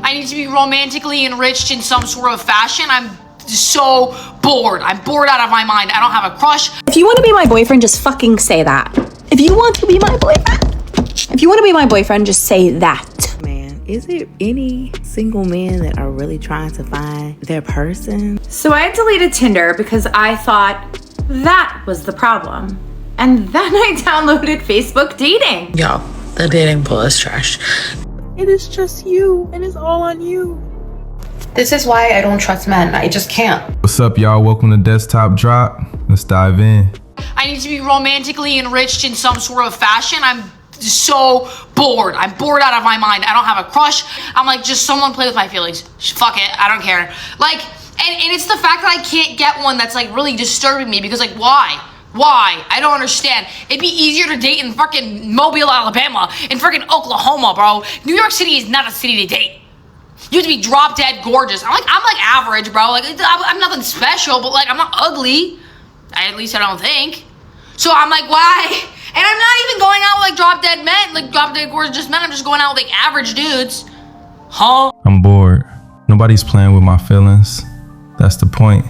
I need to be romantically enriched in some sort of fashion. I'm so bored. I'm bored out of my mind. I don't have a crush. If you want to be my boyfriend, just fucking say that. If you want to be my boyfriend, just say that. Man, is there any single men that are really trying to find their person? So I deleted Tinder because I thought that was the problem. And then I downloaded Facebook Dating. Yo, the dating pool is trash. It is just you, and it's all on you. This is why I don't trust men. I just can't. What's up, y'all? Welcome to Desktop Drop. Let's dive in. I need to be romantically enriched in some sort of fashion. I'm so bored. I'm bored out of my mind. I don't have a crush. I'm like, just someone play with my feelings. Fuck it. I don't care. Like, and it's the fact that I can't get one that's like really disturbing me because like, why? Why? I don't understand. It'd be easier to date in fucking Mobile, Alabama, in freaking Oklahoma, bro. New York City is not a city to date. You have to be drop dead gorgeous. I'm like average, bro. Like I'm nothing special, but like I'm not ugly. At least I don't think. So I'm like, why? And I'm not even going out with like drop dead men, like drop dead gorgeous men. I'm just going out with like average dudes. Huh? I'm bored. Nobody's playing with my feelings. That's the point.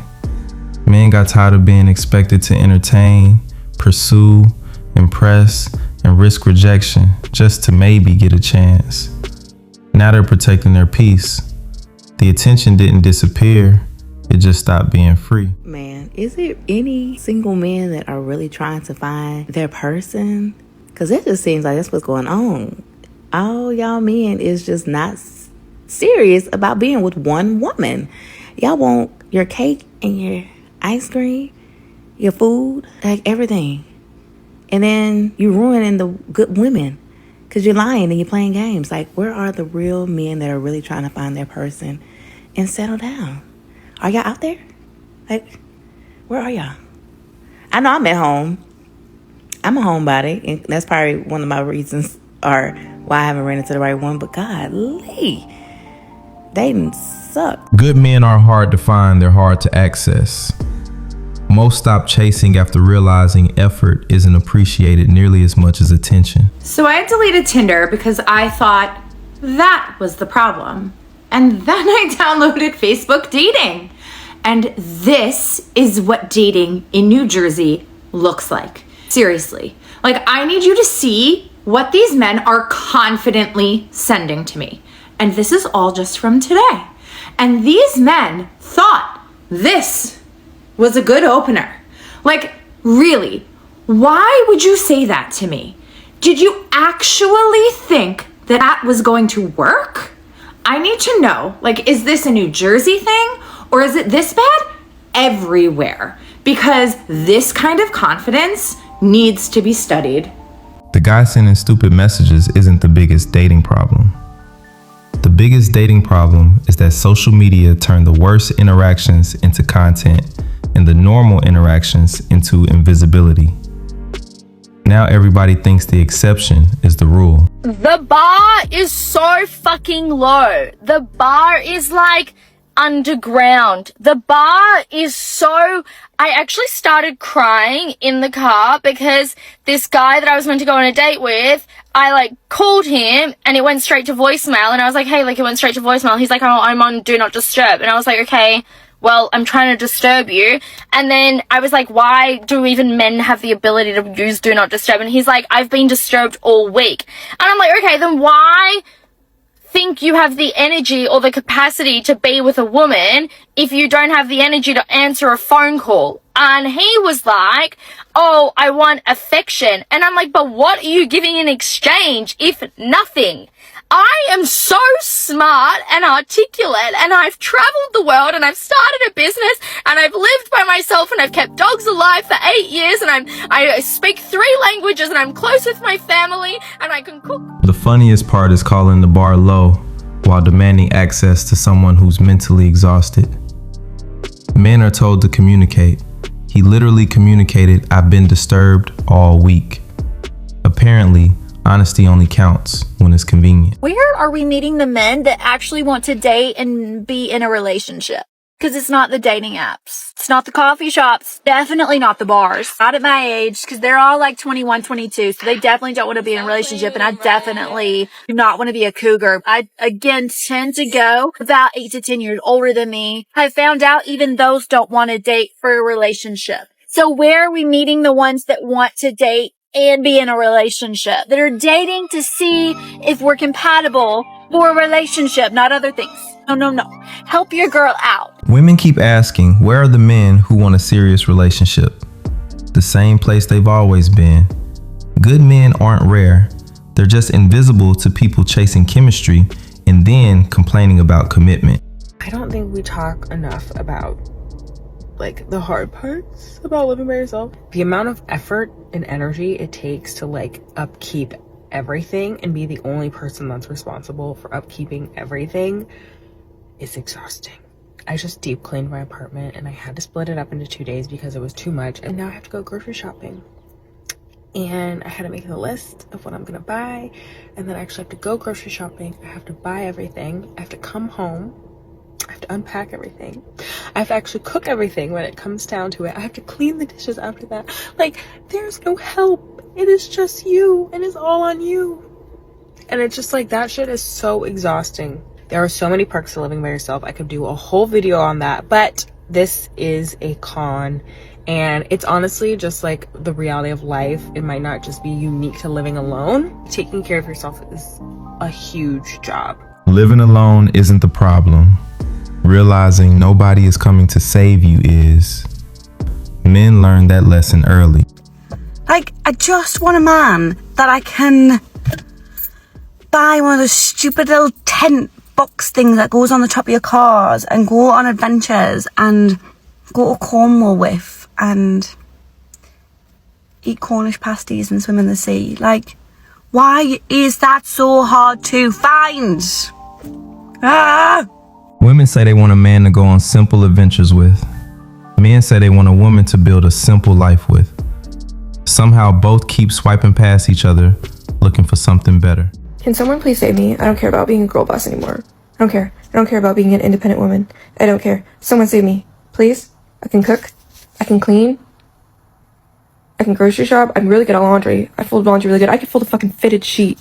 Men got tired of being expected to entertain, pursue, impress, and risk rejection just to maybe get a chance. Now they're protecting their peace. The attention didn't disappear, it just stopped being free. Man, is there any single men that are really trying to find their person? Because it just seems like that's what's going on. All y'all men is just not serious about being with one woman. Y'all want your cake and your ice cream, your food, like everything. And then you ruining the good women because you're lying and you're playing games. Like, where are the real men that are really trying to find their person and settle down? Are y'all out there? Like, where are y'all? I know I'm at home. I'm a homebody, and that's probably one of my reasons or why I haven't ran into the right one. But golly, dating sucks. Good men are hard to find, they're hard to access. Most stop chasing after realizing effort isn't appreciated nearly as much as attention. So I deleted Tinder because I thought that was the problem. And then I downloaded Facebook Dating. And this is what dating in New Jersey looks like. Seriously. Like, I need you to see what these men are confidently sending to me. And this is all just from today. And these men thought this was a good opener. Like, really, why would you say that to me? Did you actually think that that was going to work? I need to know, like, is this a New Jersey thing or is it this bad everywhere? Because this kind of confidence needs to be studied. The guy sending stupid messages isn't the biggest dating problem. The biggest dating problem is that social media turned the worst interactions into content and the normal interactions into invisibility. Now everybody thinks the exception is the rule. The bar is so fucking low. The bar is like underground. The bar is so... I actually started crying in the car because this guy that I was meant to go on a date with, I like called him and it went straight to voicemail, and I was like, hey, like it went straight to voicemail. He's like, oh, I'm on Do Not Disturb. And I was like, okay, well, I'm trying to disturb you. And then I was like, why do even men have the ability to use Do Not Disturb? And he's like, I've been disturbed all week. And I'm like, okay, then why think you have the energy or the capacity to be with a woman if you don't have the energy to answer a phone call? And he was like, oh, I want affection. And I'm like, but what are you giving in exchange if nothing? I am so smart and articulate, and I've traveled the world, and I've started a business, and I've lived by myself, and I've kept dogs alive for 8 years, and I speak 3 languages, and I'm close with my family, and I can cook. The funniest part is calling the bar low while demanding access to someone who's mentally exhausted. Men are told to communicate. He literally communicated, I've been disturbed all week. Apparently, honesty only counts when it's convenient. Where are we meeting the men that actually want to date and be in a relationship? Because it's not the dating apps. It's not the coffee shops. Definitely not the bars. Not at my age, because they're all like 21, 22. So they definitely don't want to be in a relationship. And I definitely do not want to be a cougar. I, again, tend to go about 8 to 10 years older than me. I found out even those don't want to date for a relationship. So where are we meeting the ones that want to date and be in a relationship? That are dating to see if we're compatible for a relationship, not other things. No. Help your girl out. Women keep asking, where are the men who want a serious relationship? The same place they've always been. Good men aren't rare. They're just invisible to people chasing chemistry and then complaining about commitment. I don't think we talk enough about like the hard parts about living by yourself. The amount of effort and energy it takes to like upkeep everything and be the only person that's responsible for upkeeping everything is exhausting. I just deep cleaned my apartment and I had to split it up into 2 days because it was too much, and now I have to go grocery shopping. And I had to make a list of what I'm gonna buy, and then I actually have to go grocery shopping. I have to buy everything. I have to come home. I have to unpack everything. I have to actually cook everything when it comes down to it. I have to clean the dishes after that. Like, there's no help. It is just you, and it's all on you. And it's just like, that shit is so exhausting. There are so many perks to living by yourself. I could do a whole video on that, but this is a con, and it's honestly just like the reality of life. It might not just be unique to living alone. Taking care of yourself is a huge job. Living alone isn't the problem. Realizing nobody is coming to save you is. Men learn that lesson early. Like, I just want a man that I can buy one of those stupid little tent box things that goes on the top of your cars and go on adventures and go to Cornwall with and eat Cornish pasties and swim in the sea. Like, why is that so hard to find? Women say they want a man to go on simple adventures with. Men say they want a woman to build a simple life with. Somehow both keep swiping past each other, looking for something better. Can someone please save me? I don't care about being a girl boss anymore. I don't care. I don't care about being an independent woman. I don't care. Someone save me. Please? I can cook. I can clean. I can grocery shop. I'm really good at laundry. I fold laundry really good. I can fold a fucking fitted sheet.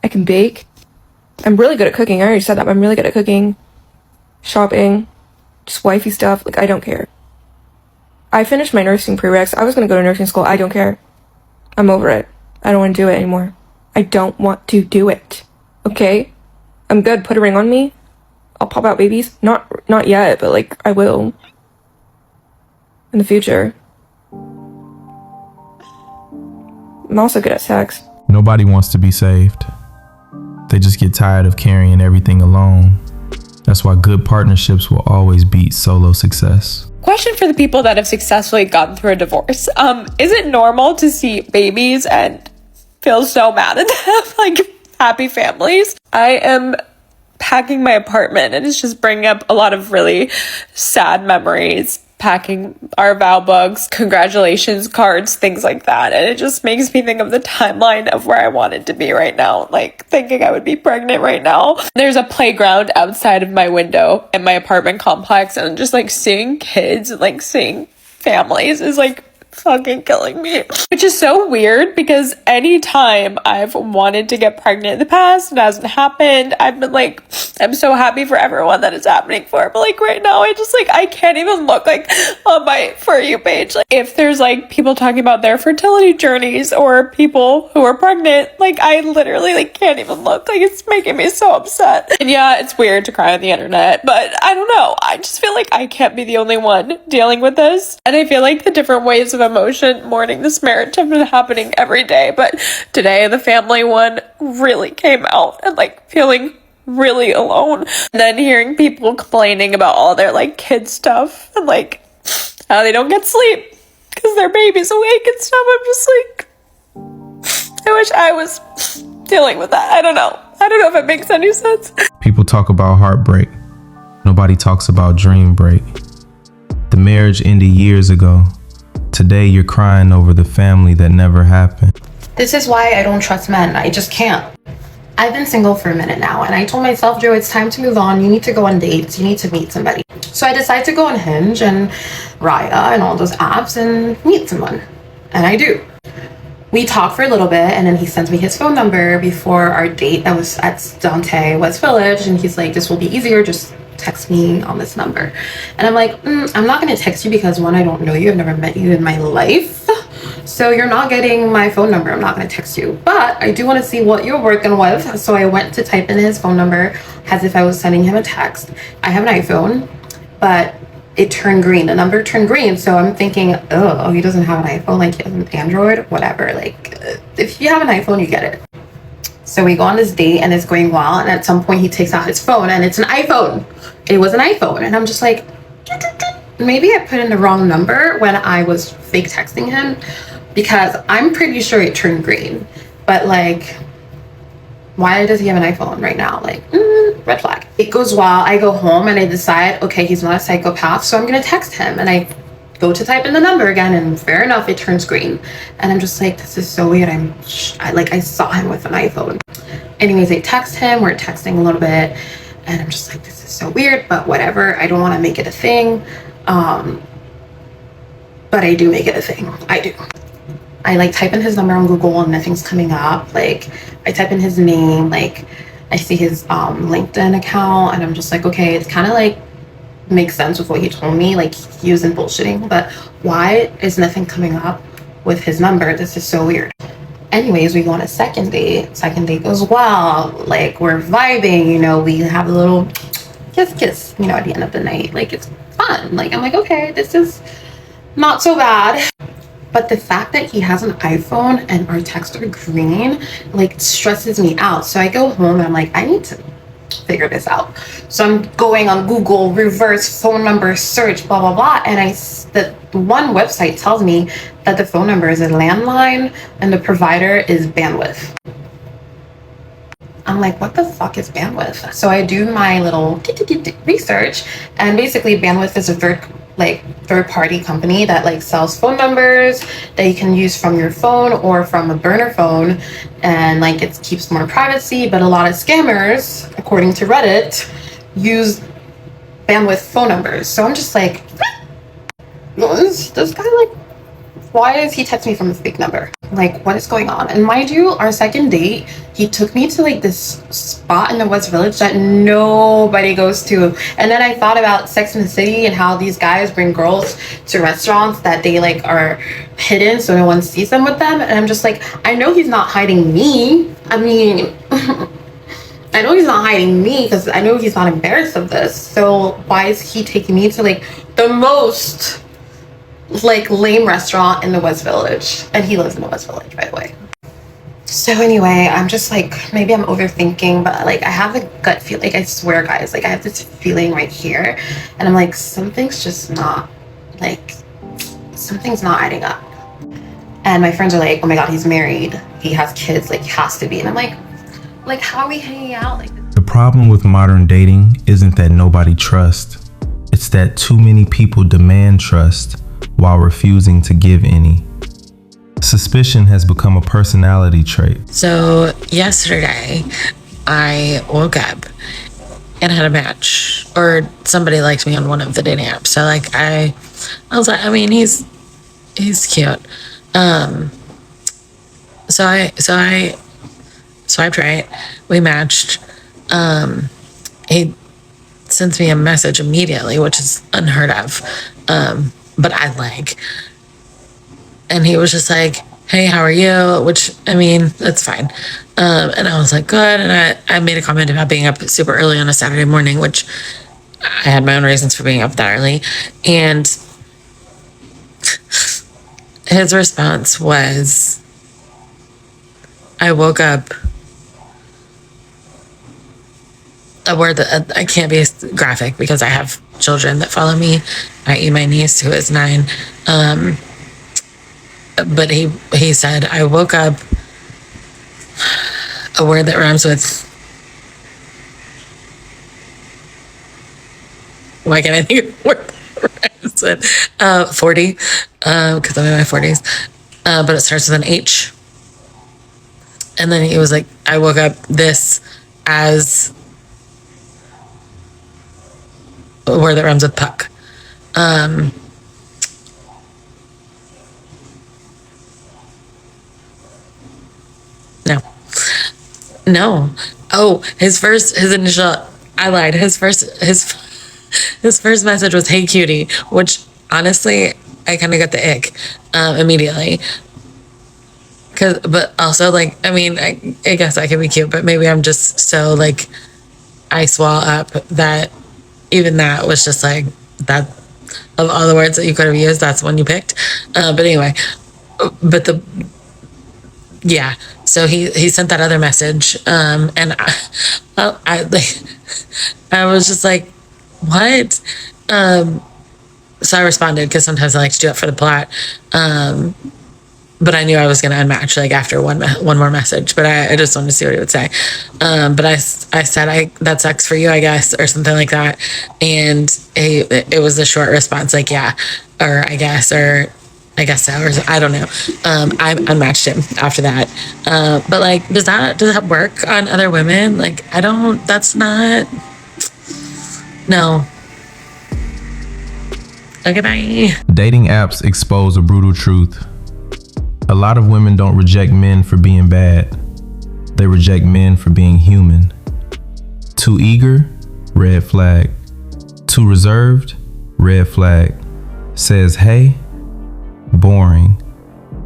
I can bake. I'm really good at cooking. I already said that, but I'm really good at cooking. Shopping. Just wifey stuff. Like, I don't care. I finished my nursing prereqs. I was gonna go to nursing school. I don't care. I'm over it. I don't want to do it anymore. I don't want to do it. Okay? I'm good. Put a ring on me. I'll pop out babies. Not yet, but like, I will. In the future. I'm also good at sex. Nobody wants to be saved. They just get tired of carrying everything alone. That's why good partnerships will always beat solo success. Question for the people that have successfully gotten through a divorce. Is it normal to see babies and feel so mad at them, like happy families? I am packing my apartment and it's just bringing up a lot of really sad memories. Packing our vow books, congratulations cards, things like that. And it just makes me think of the timeline of where I wanted to be right now. Like, thinking I would be pregnant right now. There's a playground outside of my window in my apartment complex, and just like seeing kids and like seeing families is like fucking killing me. Which is so weird because anytime I've wanted to get pregnant in the past, it hasn't happened. I've been like, I'm so happy for everyone that it's happening for. But like right now, I just like, I can't even look like on my For You page. Like, if there's like people talking about their fertility journeys or people who are pregnant, like I literally like can't even look. Like, it's making me so upset. And yeah, it's weird to cry on the internet, but I don't know. I just feel like I can't be the only one dealing with this. And I feel like the different ways of emotion mourning this marriage have been happening every day, but today the family one really came out, and like feeling really alone, and then hearing people complaining about all their like kid stuff and like how they don't get sleep because their baby's awake and stuff. I'm just like, I wish I was dealing with that. I don't know if it makes any sense. People talk about heartbreak. Nobody talks about dream break. The marriage ended years ago. Today you're crying over the family that never happened. This is why I don't trust men. I just can't. I've been single for a minute now, and I told myself, Joe, it's time to move on. You need to go on dates. You need to meet somebody. So I decided to go on Hinge and Raya and all those apps and meet someone. And I do. We talked for a little bit, and then he sent me his phone number before our date that was at Dante West Village, and he's like, this will be easier, just text me on this number. And I'm like, I'm not going to text you because, one, I don't know you. I've never met you in my life. So you're not getting my phone number. I'm not going to text you. But I do want to see what you're working with. So I went to type in his phone number as if I was sending him a text. I have an iPhone, but it turned green. The number turned green. So I'm thinking, oh, he doesn't have an iPhone. Like, he has an Android, whatever. Like, if you have an iPhone, you get it. So we go on this date, and it's going well. And at some point, he takes out his phone, and it's an iPhone. It was an iPhone. And I'm just like, maybe I put in the wrong number when I was fake texting him, because I'm pretty sure it turned green. But like, why does he have an iPhone right now? Like, red flag. It goes well. I go home and I decide, okay, he's not a psychopath, so I'm gonna text him. And I go to type in the number again, and fair enough, it turns green. And I'm just like, this is so weird. I saw him with an iPhone. Anyways, I text him. We're texting a little bit, and I'm just like, this is so weird, but whatever. I don't want to make it a thing. But I do make it a thing. I do. I like type in his number on Google and nothing's coming up. Like, I type in his name, like I see his LinkedIn account, and I'm just like, okay, it's kind of like makes sense with what he told me. Like, he wasn't bullshitting, but why is nothing coming up with his number? This is so weird. Anyways, we go on a second date. Second date goes well. Like, we're vibing, you know, we have a little kiss, you know, at the end of the night. Like, it's fun. Like, I'm like, okay, this is not so bad. But the fact that he has an iPhone and our texts are green, like, stresses me out. So I go home and I'm like, I need to figure this out. So I'm going on Google, reverse phone number search, blah, blah, blah. And the one website tells me that the phone number is a landline and the provider is Bandwidth. I'm like, what the fuck is Bandwidth? So I do my little research, and basically Bandwidth is a third-party company that like sells phone numbers that you can use from your phone or from a burner phone, and like it keeps more privacy. But a lot of scammers, according to Reddit, use Bandwidth phone numbers. So I'm just like, this guy, like, why does he text me from a fake number? Like, what is going on? And mind you, our second date, he took me to like this spot in the West Village that nobody goes to. And then I thought about Sex and the City and how these guys bring girls to restaurants that they like are hidden so no one sees them with them. And I'm just like, I know he's not hiding me. I mean, I know he's not hiding me because I know he's not embarrassed of this. So why is he taking me to like the most like lame restaurant in the West Village? And he lives in the West Village, by the way. So anyway, I'm just like, maybe I'm overthinking, but like I have a gut feel, like I swear guys, like I have this feeling right here, and I'm like, something's just not, like, something's not adding up. And my friends are like, oh my god, he's married, he has kids, like, he has to be. And I'm like, how are we hanging out like this? The problem with modern dating isn't that nobody trusts, it's that too many people demand trust while refusing to give any. Suspicion has become a personality trait. So yesterday, I woke up and had a match, or somebody liked me on one of the dating apps. So like I was like, I mean, he's cute. So I swiped right. We matched. He sends me a message immediately, which is unheard of. But I like. And he was just like, hey, how are you? Which, I mean, that's fine. And I was like, good. And I made a comment about being up super early on a Saturday morning, which I had my own reasons for being up that early. And his response was, I woke up, a word that I can't be graphic because I have children that follow me, i.e. my niece who is 9. But he said, I woke up, a word that rhymes with, why can't I think of a word that rhymes with 40, because I'm in my 40s, but it starts with an H. And then he was like, I woke up this as where that runs with puck. No. Oh, his initial, I lied. His first message was, "Hey cutie," which honestly, I kind of got the ick, immediately. But also like, I mean, I guess I can be cute, but maybe I'm just so like, I swell up that even that was just like, that of all the words that you could have used, that's the one you picked. But anyway, yeah, so he sent that other message, and I was just like, what? So I responded, because sometimes I like to do it for the plot, but I knew I was going to unmatch like after one more message, but I just wanted to see what he would say. But I said, that sucks for you, I guess, or something like that, and it was a short response, like, yeah, or I guess, or I guess so, or I don't know. I unmatched him after that. But like, does that work on other women? Like, that's not, no. Okay, bye. Dating apps expose a brutal truth. A lot of women don't reject men for being bad. They reject men for being human. Too eager? Red flag. Too reserved? Red flag. Says, hey? Boring.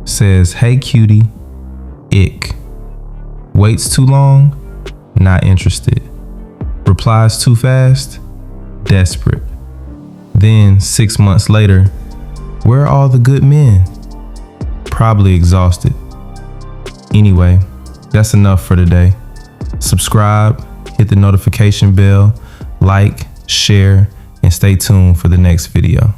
Says, hey cutie, ick. Waits too long, not interested. Replies too fast, desperate. Then 6 months later, where are all the good men? Probably exhausted. Anyway, that's enough for today. Subscribe, hit the notification bell, like, share, and stay tuned for the next video.